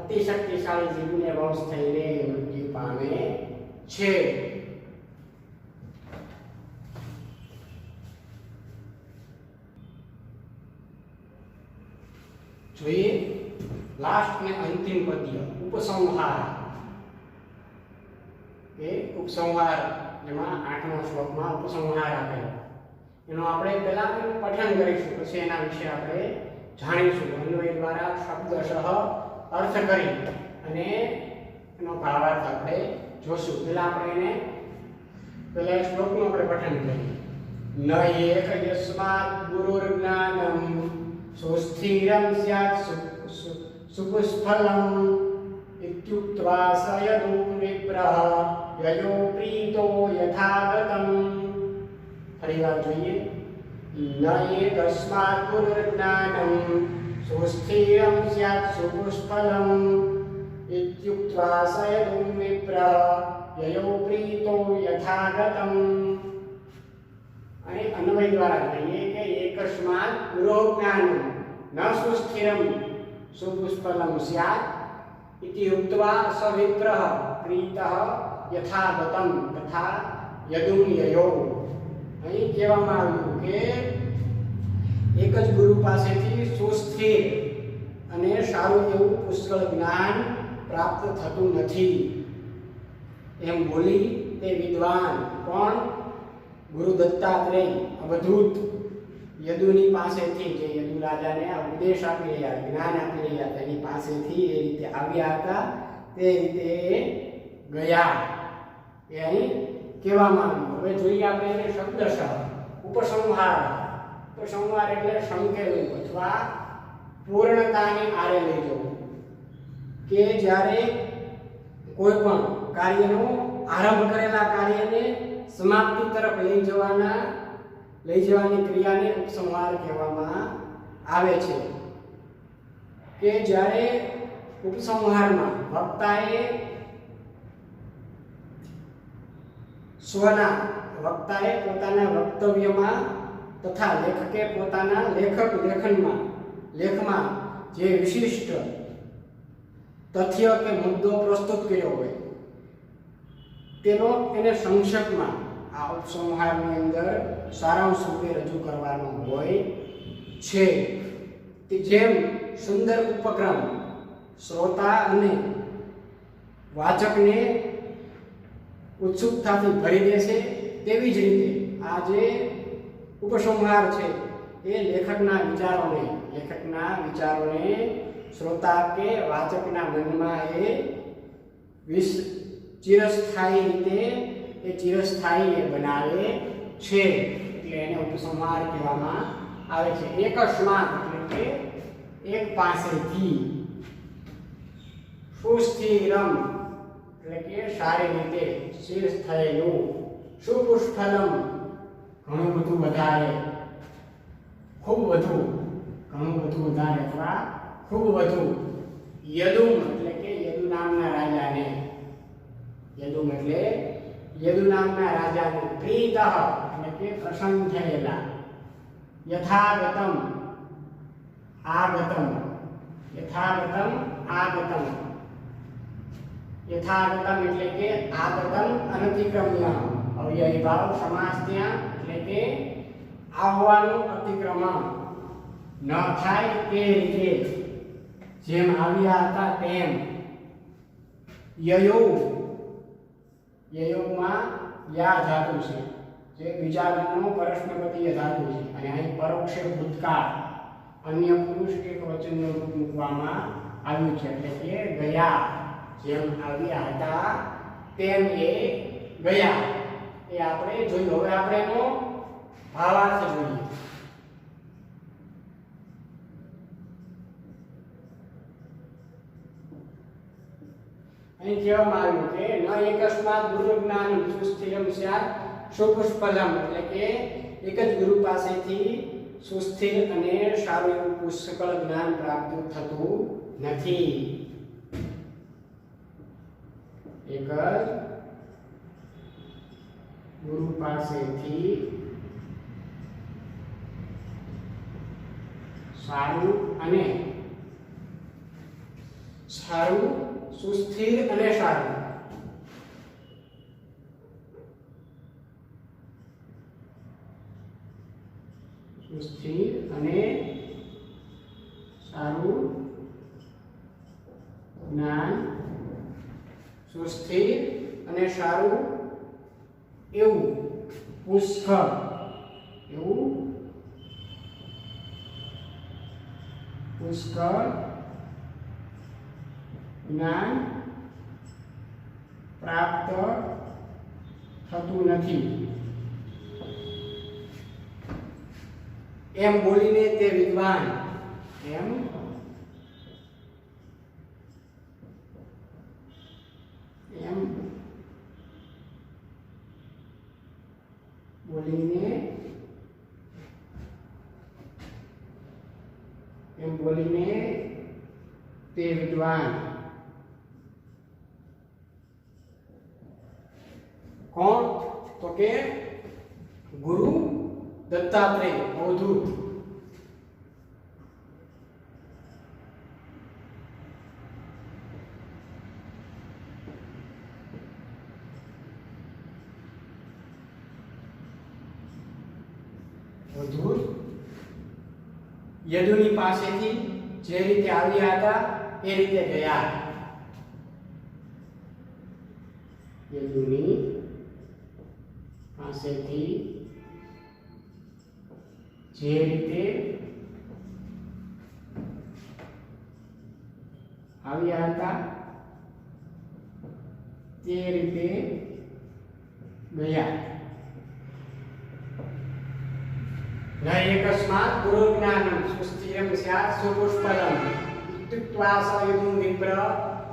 અતિ શક્તિશાળી જીભને વશ થઈને મૃત્યુ પામે છે. જોઈએ લાસ્ટ ને અંતિમ પદ્ય ઉપસંહાર. એ ઉપસંહાર જેમાં 8મા શ્લોકમાં ઉપસંહાર આપેલો એનો આપણે પહેલા પઠન કરીશું, પછી એના વિશે આપણે જાણીશું. અન્વય દ્વારા શબ્દશઃ અર્થ કરી અને એનો ભાવાર્થ આપણે જોશું. પહેલા આપણે એને પહેલા શ્લોકનું આપણે પઠન કરીએ. ન એક યસ્માત ગુરુર્જ્ઞાનમ સુસ્થિરં સ્યાત સુપુષ્ફલં ઇત્યુક્ત્વા સયદુ વિપ્રઃ યયો પ્રીતો યથાગતં. ફરીવાર જોઈએ. ન એકસ્માત ગુરુર્જ્ઞાનમ સુસ્થિરં સ્યાત સુપુષ્ફલં ઇત્યુક્ત્વા સયદુ વિપ્રઃ યયો પ્રીતો યથાગતં. અને અન્વય દ્વારા કહીએ કે એકસ્માત ગુરો જ્ઞાનમ ન સુસ્થિરમ સુપુષ્ફલમ સ્યાત ઇતિ ઉક્ત્વા સ વિપ્રઃ પ્રીતઃ યથાગતં તથા યદું યયો. અહીં કહેવામાં આવ્યું કે એક જ ગુરુ પાસેથી સુસ્થિર અને સારું એવું પુષ્કળ જ્ઞાન પ્રાપ્ત થતું નથી એમ બોલી તે વિદ્વાન કોણ? ગુરુ દત્તાત્રેય અવધૂત યદુની પાસેથી, જે યદુ રાજાને આ ઉપદેશ આપી રહ્યા, જ્ઞાન આપી રહ્યા, તેની પાસેથી એ રીતે આવ્યા હતા, તે રીતે ગયા. એ અહીં કહેવામાં આવ્યું. હવે જોઈએ આપણે એને શબ્દશઃ ઉપસંહાર. ઉપસંહાર એટલે સંકેલવું અથવા પૂર્ણતાને આરે લઈ જવું. કે જ્યારે કોઈ પણ કાર્યનો આરંભ કરેલા કાર્યને સમાપ્તિ તરફ લઈ જવાની ક્રિયાને ઉપસંહાર કહેવામાં આવે છે. કે જ્યારે ઉપસંહારમાં વક્તાએ પોતાના વક્તવ્યમાં તથા લેખકે પોતાના લેખમાં જે વિશિષ્ટ તથ્ય કે મુદ્દો પ્રસ્તુત કર્યો હોય તેનો એને સંક્ષેપમાં આ ઉપસંહારની અંદર સારાંશ રૂપે રજૂ કરવાનો હોય છે. જેમ સુંદર ઉપક્રમ શ્રોતા અને વાચકને ઉત્સુકતાથી ભરી દેશે, તેવી જ રીતે આ જે ઉપસંહાર છે એ લેખકના વિચારોને શ્રોતા કે વાચકના મનમાં એ ચિરસ્થાયી બનાવે છે. એટલે એને ઉપસંહાર કહેવામાં આવે છે. એકસ્માત એટલે કે એક પાસેથી, સુસ્થિરમ એટલે કે સારી રીતે સ્થિર થયેલું, સુપુષ્ફલમ ઘણું બધું વધારે, ખૂબ વધુ, ઘણું બધું વધારે અથવા ખૂબ વધુ. યદુમ એટલે કે યદુ નામના રાજાને, પ્રીતઃ એટલે કે પ્રસન્ન થયેલા, યથાગતમ આગતમ એટલે કે આગતમ અનતિક્રમ્ય. અવ્યયી ભાવ સમાસ ત્યાં એટલે કે આવવાનું અતિક્રમણ ન થાય તે રીતે, જેમ આવ્યા હતા તેમ. યયોમાં યા ધાતુ છે, જે બીજા ગણનો પરસ્મૈપદીય ધાતુ છે, અને અહીં પરોક્ષે ભૂતકાળ અન્ય પુરુષ એક વચનનું રૂપ મૂકવામાં આવ્યું છે એટલે કે ગયા. જેમ આવ્યા હતા તેમ એ ગયા એ આપણે જોયું. હવે આપણે એનો ભાવાર્થ જોઈએ. અહીં કહેવામાં આવ્યું કે ન એકસ્માત ગુરુ જ્ઞાન સુસ્થિરમ સ્યાત સુપુષ્પલમ એટલે કે એક જ ગુરુ પાસેથી સુસ્થિર અને સારું એવું પુષ્કળ જ્ઞાન પ્રાપ્ત થતું નથી. એક જ ગુરુ પાસેથી સારું સુસ્થિર અને સારું સુસ્થિર અને સારું જ્ઞાન સુસ્થિર અને સારું એવું પુષ્કળ જ્ઞાન પ્રાપ્ત થતું નથી એમ બોલીને તે વિદ્વાન બોલીને તે વિદ્વાન કોણ? તો કે ગુરુ દત્તાત્રેય અવધૂત. અવધૂત યદુની પાસેથી જે રીતે આવ્યા હતા એ રીતે ગયા. યદુની પાસેથી જે રીતે આવ્યા હતા તે રીતે ગયા. ન એકસ્માત ગુરુ જ્ઞાનમ સુસ્થિરમ સ્યાત સુપુષ્પલમ ઇત્યુક્ત્વા સ યદું વિપ્ર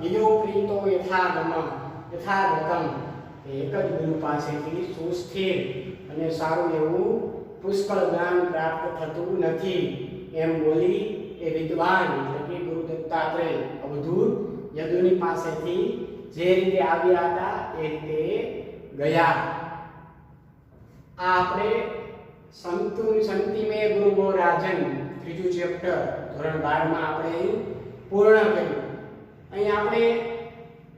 યદો પ્રીતો યથાગતમ એક જ ગુરુ પાસેથી સુસ્થિર અને સારું એવું પુષ્કળ જ્ઞાન પ્રાપ્ત થતું નથી એમ બોલી એ વિદ્વાન એટલે કે ગુરુ દત્તાત્રેય અવધૂત યદુની પાસેથી જે રીતે આવ્યા હતા એ રીતે ગયા. આ આપણે સંતિ ગુરુ ગો રાજન ત્રીજું ચેપ્ટર ધોરણ 12 માં આપણે પૂર્ણ કર્યું. અહીં આપણે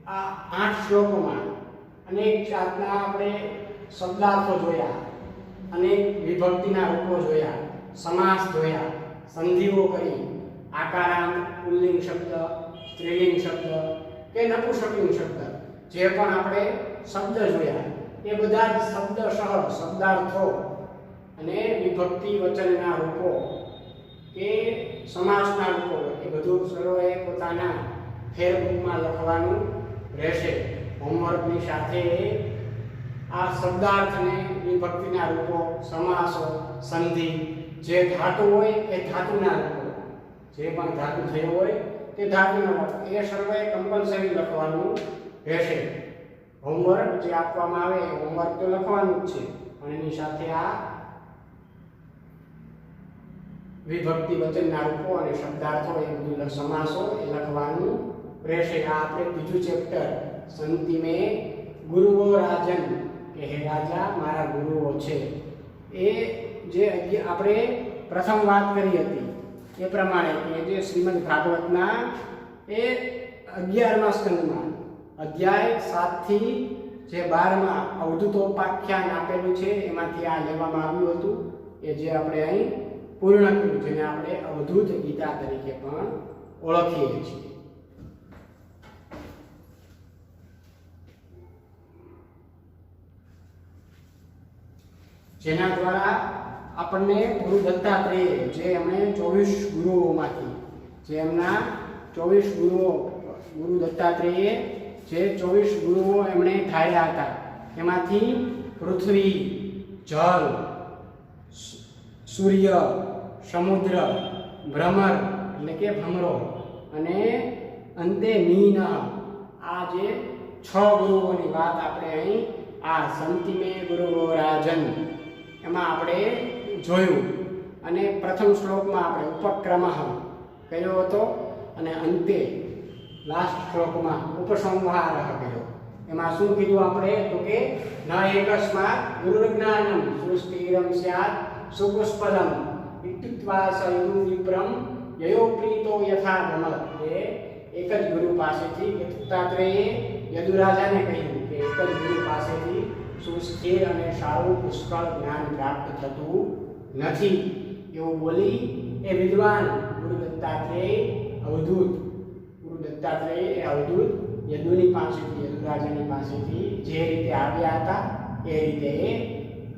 આ 8 શ્લોકોમાં અનેક જાતના આપણે શબ્દાર્થો જોયા, અનેક વિભક્તિના રૂપો જોયા, સમાસ જોયા, સંધિઓ કરી, આકારાંત, પુલ્લિંગ શબ્દ, સ્ત્રીલિંગ શબ્દ કે નપુંસકલિંગ શબ્દ જે પણ આપણે શબ્દ જોયા એ બધા જ શબ્દશઃ શબ્દાર્થો અને વિભક્તિ વચનના રૂપો કે સમાસના રૂપો એ બધું સર્વે પોતાના ફેરબુકમાં લખવાનું રહેશે. હોમવર્કની સાથે આ શબ્દાર્થને વિભક્તિના રૂપો, સમાસો, સંધિ, જે ધાતુ હોય એ ધાતુના રૂપો, જે પણ ધાતુ થયો હોય તે ધાતુના રૂપો એ સર્વે કમ્પલસરી લખવાનું રહેશે. હોમવર્ક જે આપવામાં આવે એ હોમવર્ક તો લખવાનું જ છે, પણ એની સાથે આ વિભક્તિ વચનના રૂપો અને શબ્દાર્થો એ બધું સમાસો એ લખવાનું રહેશે. આ આપણે બીજું ચેપ્ટર સંતિ મેં ગુરુઓ રાજન કે હે રાજા મારા ગુરુઓ છે એ જે આપણે પ્રથમ વાત કરી હતી એ પ્રમાણે કે જે શ્રીમદ ભાગવતના એ 11મા સ્કંદમાં અધ્યાય 7 થી જે 12માં અવધૂતોપાખ્યાન આપેલું છે એમાંથી આ લેવામાં આવ્યું હતું એ જે આપણે અહીં પૂર્ણ કર્યું, જેને આપણે અવધૂત ગીતા તરીકે પણ ઓળખીએ છીએ. જેના દ્વારા આપણને ગુરુ દત્તાત્રેય જે એમણે 24 ગુરુઓમાંથી જે એમના 24 ગુરુઓ ગુરુ દત્તાત્રેય જે 24 ગુરુઓ એમણે ધાર્યા હતા એમાંથી પૃથ્વી, જળ, સૂર્ય, સમુદ્ર, ભ્રમર એટલે કે ભમરો અને અંતે મીન, આ જે 6 ગુરુઓની વાત આપણે અહીં આ સંતિમે ગુરુઓ રાજન એમાં આપણે જોયું. અને પ્રથમ શ્લોકમાં આપણે ઉપક્રમઃ કયો હતો અને અંતે લાસ્ટ શ્લોકમાં ઉપસંહાર કર્યો. એમાં શું કીધું આપણે તો કે ન એકસ્માત ગુરુજ્ઞાનમ સુસ્થિરમ સ્યાત સુપુષ્પદમ ઇત્યુક્ત્વા સયું વિપ્રમ યયો પ્રીતો યથા ભ્રમર. એ એક જ ગુરુ પાસેથી દત્તાત્રેયે યદુરાજાને કહ્યું કે એક જ ગુરુ પાસેથી સુસ્થિર અને સારું પુષ્કળ જ્ઞાન પ્રાપ્ત થતું નથી એવું બોલી એ વિદ્વાન ગુરુ દત્તાત્રેય અવધૂત યદુની પાસેથી યદુરાજાની પાસેથી જે રીતે આવ્યા હતા એ રીતે એ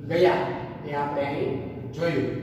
ગયા એ આપણે અહીં જોયું.